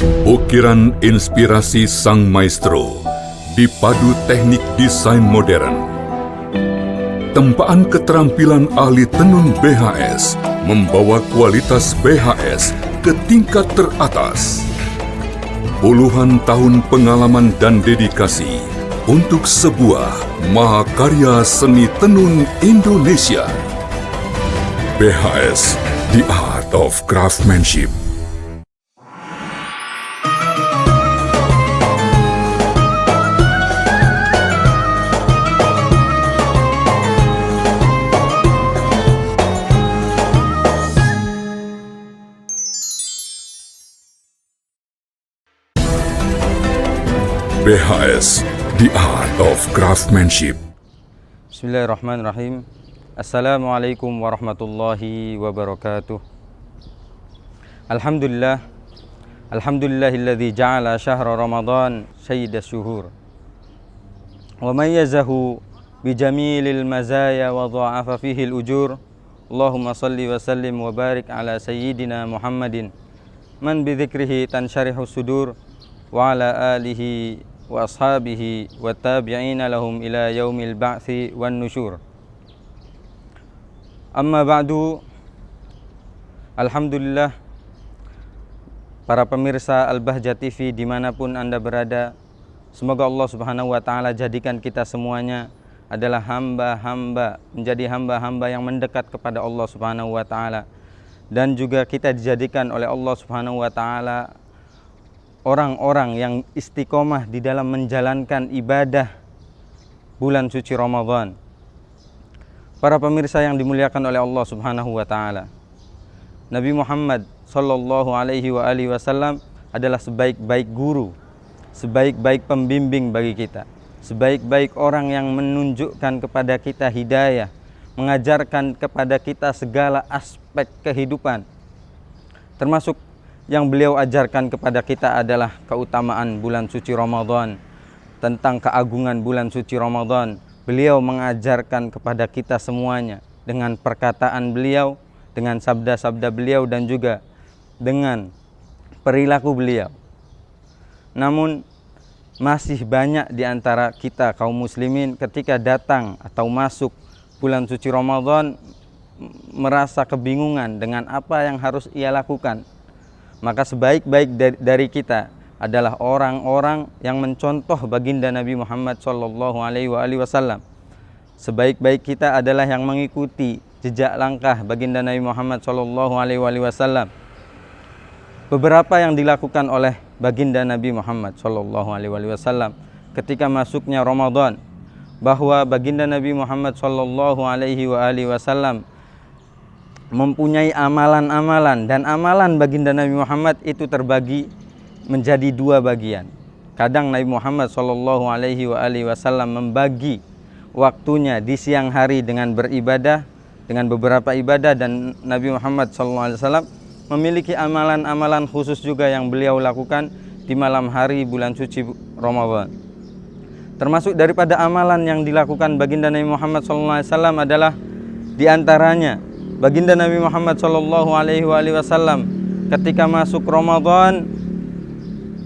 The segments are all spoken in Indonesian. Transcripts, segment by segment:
Ukiran inspirasi sang maestro dipadu teknik desain modern. Tempaan keterampilan ahli tenun BHS membawa kualitas BHS ke tingkat teratas. Puluhan tahun pengalaman dan dedikasi untuk sebuah mahakarya seni tenun Indonesia. BHS, The Art of Craftsmanship. BHS, The Art of Craftsmanship. Bismillahirrahmanirrahim. Assalamualaikum warahmatullahi wabarakatuh. Alhamdulillah. Alhamdulillahilladzi ja'ala syahra Ramadan sayyidas syuhur wa mayyazahu bijamilil mazaya wa dha'afa fihi al-ujur. Allahumma salli wa sallim wa barik ala sayyidina Muhammadin man bi dzikrihi tansyarihu sudur wa ala alihi wa ashabihi wa tabi'ina lahum ila yaumil ba'thi wan nusyur. Amma ba'du. Alhamdulillah, para pemirsa Al-Bahjah TV dimanapun Anda berada, semoga Allah Subhanahu wa Ta'ala jadikan kita semuanya adalah hamba-hamba, menjadi hamba-hamba yang mendekat kepada Allah Subhanahu wa Ta'ala, dan juga kita dijadikan oleh Allah Subhanahu wa Ta'ala orang-orang yang istiqomah di dalam menjalankan ibadah bulan suci Ramadan. Para pemirsa yang dimuliakan oleh Allah Subhanahu wa Ta'ala, Nabi Muhammad sallallahu alaihi wa alihi wasallam adalah sebaik-baik guru, sebaik-baik pembimbing bagi kita, sebaik-baik orang yang menunjukkan kepada kita hidayah, mengajarkan kepada kita segala aspek kehidupan. Termasuk yang beliau ajarkan kepada kita adalah keutamaan bulan suci Ramadan, tentang keagungan bulan suci Ramadan. Beliau mengajarkan kepada kita semuanya dengan perkataan beliau, dengan sabda-sabda beliau, dan juga dengan perilaku beliau. Namun masih banyak di antara kita kaum muslimin ketika datang atau masuk bulan suci Ramadan merasa kebingungan dengan apa yang harus ia lakukan. Maka sebaik-baik dari kita adalah orang-orang yang mencontoh baginda Nabi Muhammad sallallahu alaihi wasallam. Sebaik-baik kita adalah yang mengikuti jejak langkah baginda Nabi Muhammad sallallahu alaihi wasallam. Beberapa yang dilakukan oleh baginda Nabi Muhammad sallallahu alaihi wasallam ketika masuknya Ramadan, bahwa baginda Nabi Muhammad sallallahu alaihi wasallam mempunyai amalan-amalan, dan amalan baginda Nabi Muhammad itu terbagi menjadi dua bagian. Kadang Nabi Muhammad sallallahu alaihi wasallam membagi waktunya di siang hari dengan beribadah, dengan beberapa ibadah, dan Nabi Muhammad sallallahu alaihi wasallam memiliki amalan-amalan khusus juga yang beliau lakukan di malam hari bulan suci Ramadan. Termasuk daripada amalan yang dilakukan baginda Nabi Muhammad sallallahu alaihi wasallam adalah di antaranya baginda Nabi Muhammad sallallahu alaihi wasallam ketika masuk Ramadan,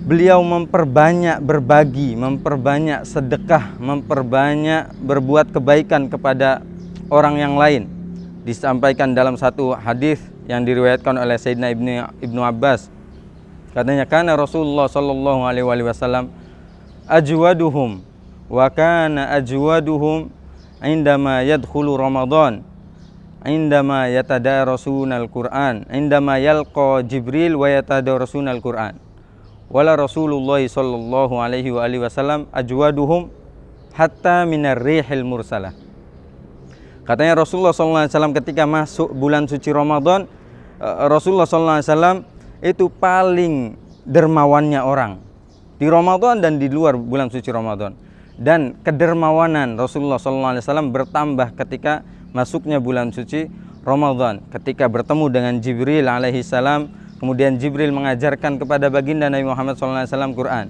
beliau memperbanyak berbagi, memperbanyak sedekah, memperbanyak berbuat kebaikan kepada orang yang lain. Disampaikan dalam satu hadis yang diriwayatkan oleh Sayyidina Ibnu Abbas. Katanya, kana Rasulullah sallallahu alaihi wasallam ajwaduhum wa kana ajwaduhum indama yadkhulu Ramadan, indama yatadarasuunal Qur'an, indama yalqa Jibril wa yatadarasuunal Qur'an. Wala Rasulullah sallallahu alaihi wasallam ajwaduhum hatta minar rihil mursalah. Katanya Rasulullah sallallahu alaihi wasallam ketika masuk bulan suci Ramadan, Rasulullah sallallahu alaihi wasallam itu paling dermawannya orang di Ramadan dan di luar bulan suci Ramadan. Dan kedermawanan Rasulullah sallallahu alaihi wasallam bertambah ketika masuknya bulan suci Ramadan, ketika bertemu dengan Jibril alaihi salam. Kemudian Jibril mengajarkan kepada baginda Nabi Muhammad SAW Quran.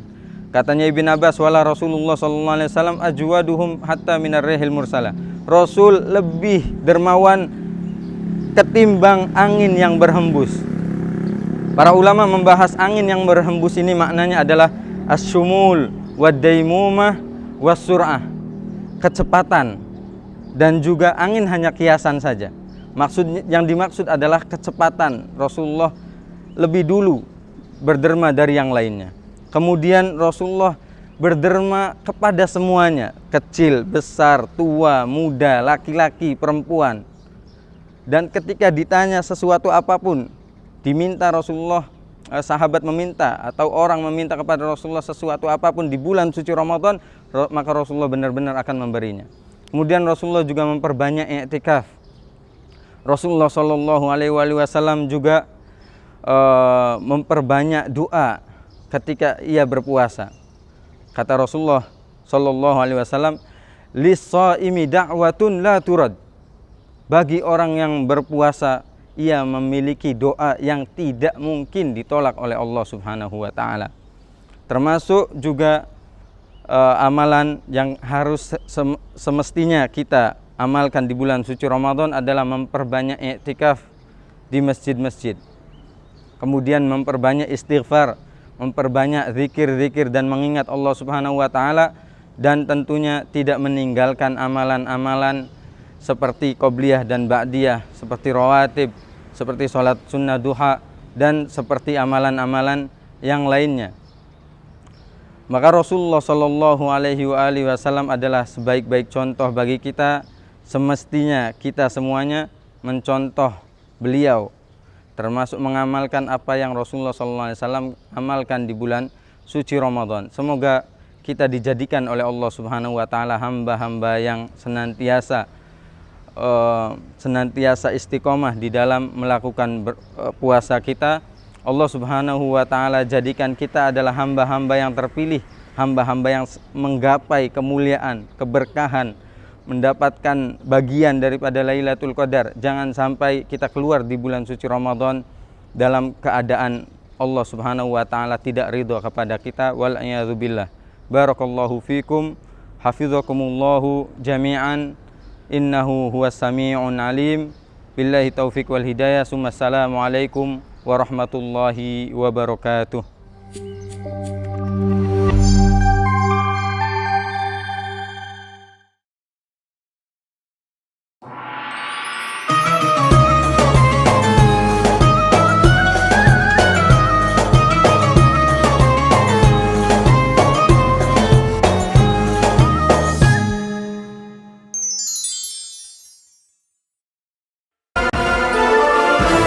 Katanya Ibn Abbas, wala Rasulullah SAW ajwaduhum hatta minar rihil mursalah. Rasul lebih dermawan ketimbang angin yang berhembus. Para ulama membahas angin yang berhembus ini maknanya adalah asyumul wadaimumah wasur'ah, kecepatan, dan juga angin hanya kiasan saja. Yang dimaksud adalah kecepatan. Rasulullah lebih dulu berderma dari yang lainnya. Kemudian Rasulullah berderma kepada semuanya, kecil, besar, tua, muda, laki-laki, perempuan. Dan ketika ditanya sesuatu apapun, diminta Rasulullah, sahabat meminta atau orang meminta kepada Rasulullah sesuatu apapun di bulan suci Ramadan, maka Rasulullah benar-benar akan memberinya. Kemudian Rasulullah juga memperbanyak i'tikaf. Rasulullah Shallallahu Alaihi Wasallam juga memperbanyak doa ketika ia berpuasa. Kata Rasulullah Shallallahu Alaihi Wasallam, lis-shaimi da'watun la turad. Bagi orang yang berpuasa, ia memiliki doa yang tidak mungkin ditolak oleh Allah Subhanahu wa taala. Termasuk juga amalan yang harus semestinya kita amalkan di bulan suci Ramadan adalah memperbanyak i'tikaf di masjid-masjid. Kemudian memperbanyak istighfar, memperbanyak zikir-zikir dan mengingat Allah Subhanahu wa taala, dan tentunya tidak meninggalkan amalan-amalan seperti qobliyah dan ba'diyah, seperti rawatib, seperti sholat sunnah duha, dan seperti amalan-amalan yang lainnya. Maka Rasulullah Shallallahu Alaihi Wasallam adalah sebaik-baik contoh bagi kita. Semestinya kita semuanya mencontoh beliau, termasuk mengamalkan apa yang Rasulullah Shallallahu Alaihi Wasallam amalkan di bulan suci Ramadan. Semoga kita dijadikan oleh Allah Subhanahu Wa Taala hamba-hamba yang senantiasa istiqomah di dalam melakukan puasa kita. Allah Subhanahu wa taala jadikan kita adalah hamba-hamba yang terpilih, hamba-hamba yang menggapai kemuliaan, keberkahan, mendapatkan bagian daripada Lailatul Qadar. Jangan sampai kita keluar di bulan suci Ramadan dalam keadaan Allah Subhanahu wa taala tidak ridha kepada kita. Wal a'yadzubillah. Barakallahu fikum, hafizakumullahu jami'an. Innahu huwas sami'un alim. Billahi taufiq wal hidayah. Assalamualaikum warahmatullahi wabarakatuh.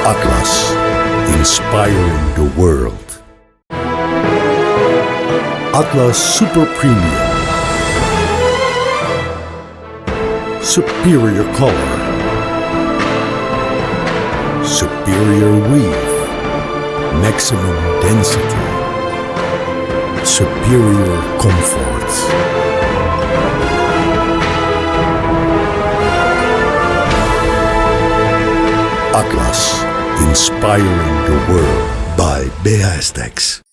Atlas, inspiring the world. Atlas Super Premium. Superior color. Superior weave. Maximum density. Superior comfort. Atlas, inspiring the world by BHStex.